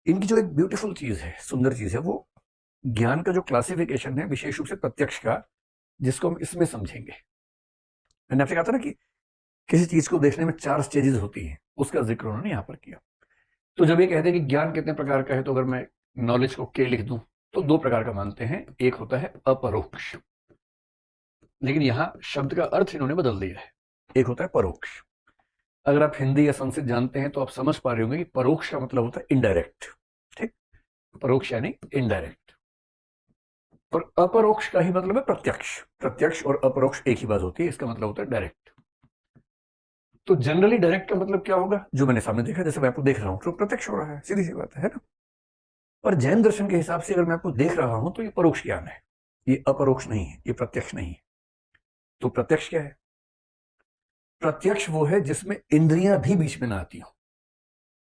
इनकी जो एक ब्यूटीफुल चीज है, सुंदर चीज है, वो ज्ञान का जो क्लासिफिकेशन है विशेष रूप से प्रत्यक्ष का, जिसको हम इसमें समझेंगे। मैंने आपसे कहा था ना कि किसी चीज को देखने में 4 स्टेजेस होती हैं, उसका जिक्र उन्होंने यहाँ पर किया। तो जब ये कहते हैं कि ज्ञान कितने प्रकार का है, तो अगर मैं नॉलेज को के लिख दूं तो 2 प्रकार का मानते हैं। एक होता है अपरोक्ष, लेकिन यहां शब्द का अर्थ इन्होंने बदल दिया है। एक होता है परोक्ष। अगर आप हिंदी या संस्कृत जानते हैं तो आप समझ पा रहे होंगे कि परोक्ष का मतलब होता है इनडायरेक्ट। ठीक, परोक्ष यानी इनडायरेक्ट। पर अपरोक्ष का ही मतलब है प्रत्यक्ष। प्रत्यक्ष और अपरोक्ष एक ही बात होती है, इसका मतलब होता है डायरेक्ट। तो जनरली डायरेक्ट का मतलब क्या होगा? जो मैंने सामने देखा, जैसे मैं आपको देख रहा हूं तो प्रत्यक्ष हो रहा है, सीधी सी बात है ना। पर जैन दर्शन के हिसाब से अगर मैं आपको देख रहा हूं तो ये परोक्ष ज्ञान है, ये अपरोक्ष नहीं है, ये प्रत्यक्ष नहीं है। तो प्रत्यक्ष क्या है? प्रत्यक्ष वो है जिसमें इंद्रियां भी बीच में ना आती हो।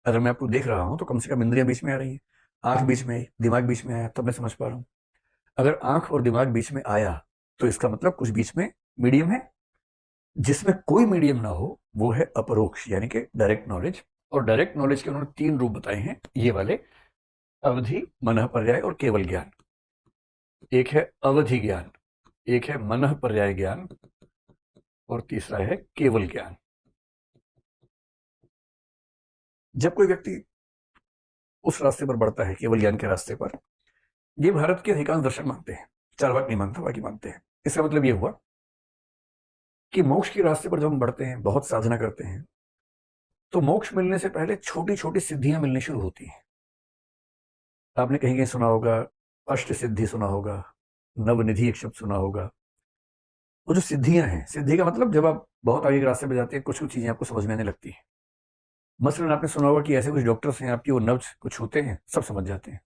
अगर मैं आपको देख रहा हूं तो कम से कम इंद्रियां बीच में आ रही है, आंख बीच में आई, दिमाग बीच में आया, तब मैं समझ पा रहा हूं। अगर आंख और दिमाग बीच में आया तो इसका मतलब कुछ बीच में मीडियम है। जिसमें कोई मीडियम ना हो वो है अपरोक्ष, यानी कि डायरेक्ट नॉलेज। और डायरेक्ट नॉलेज के उन्होंने 3 रूप बताए हैं, ये वाले: अवधि, मनः पर्याय और केवल ज्ञान। एक है अवधि ज्ञान, एक है मनः पर्याय ज्ञान, और तीसरा है केवल ज्ञान। जब कोई व्यक्ति उस रास्ते पर बढ़ता है, केवल ज्ञान के रास्ते पर, ये भारत के अधिकांश दर्शन मानते हैं, चार्वाक नहीं मानता, बाकी मानते हैं। इसका मतलब ये हुआ कि मोक्ष के रास्ते पर जब हम बढ़ते हैं, बहुत साधना करते हैं, तो मोक्ष मिलने से पहले छोटी छोटी सिद्धियां मिलनी शुरू होती हैं। आपने कहीं कहीं सुना होगा, अष्ट सिद्धि सुना होगा, नवनिधि एक शब्द सुना होगा। वो जो सिद्धियां हैं, सिद्धि का मतलब जब आप बहुत आगे के रास्ते पे जाते हैं, कुछ कुछ चीजें आपको समझ में आने लगती हैं। मसलन आपने सुना होगा कि ऐसे कुछ डॉक्टर्स हैं, आपकी वो नब्ज को छूते हैं, सब समझ जाते हैं।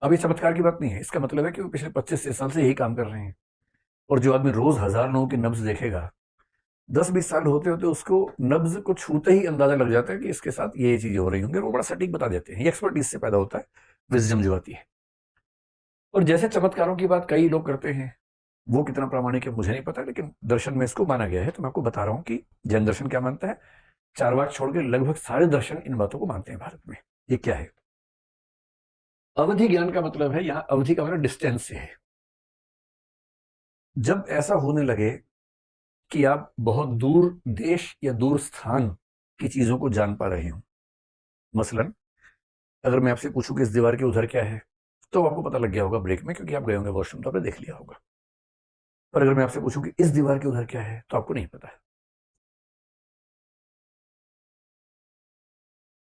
अब ये चमत्कार की बात नहीं है, इसका मतलब है कि वो पिछले 25 साल से यही काम कर रहे हैं। और जो आदमी रोज 1000 लोगों की नब्ज देखेगा, 10-20 साल होते होते उसको नब्ज को छूते ही अंदाजा लग जाता है कि इसके साथ ये चीजें हो रही होंगी, और वो बड़ा सटीक बता देते हैं। ये एक्सपर्टीज से पैदा होता है, विजडम जो आती है। और जैसे चमत्कारों की बात कई लोग करते हैं, वो कितना प्रामाणिक है मुझे नहीं पता, लेकिन दर्शन में इसको माना गया है। तो मैं आपको बता रहा हूं कि जैन दर्शन क्या मानता है। चारवाक छोड़ के लगभग सारे दर्शन इन बातों को मानते हैं भारत में। ये क्या है? अवधि ज्ञान का मतलब है, यहां अवधि का मतलब डिस्टेंस से है। जब ऐसा होने लगे कि आप बहुत दूर देश या दूर स्थान की चीजों को जान पा रहे हो, मसलन अगर मैं आपसे पूछूं कि इस दीवार के उधर क्या है, तो आपको पता लग गया होगा ब्रेक में, क्योंकि आप गए होंगे वॉशरूम, तो आपने देख लिया होगा। पर अगर मैं आपसे पूछूं कि इस दीवार के उधर क्या है, तो आपको नहीं पता है।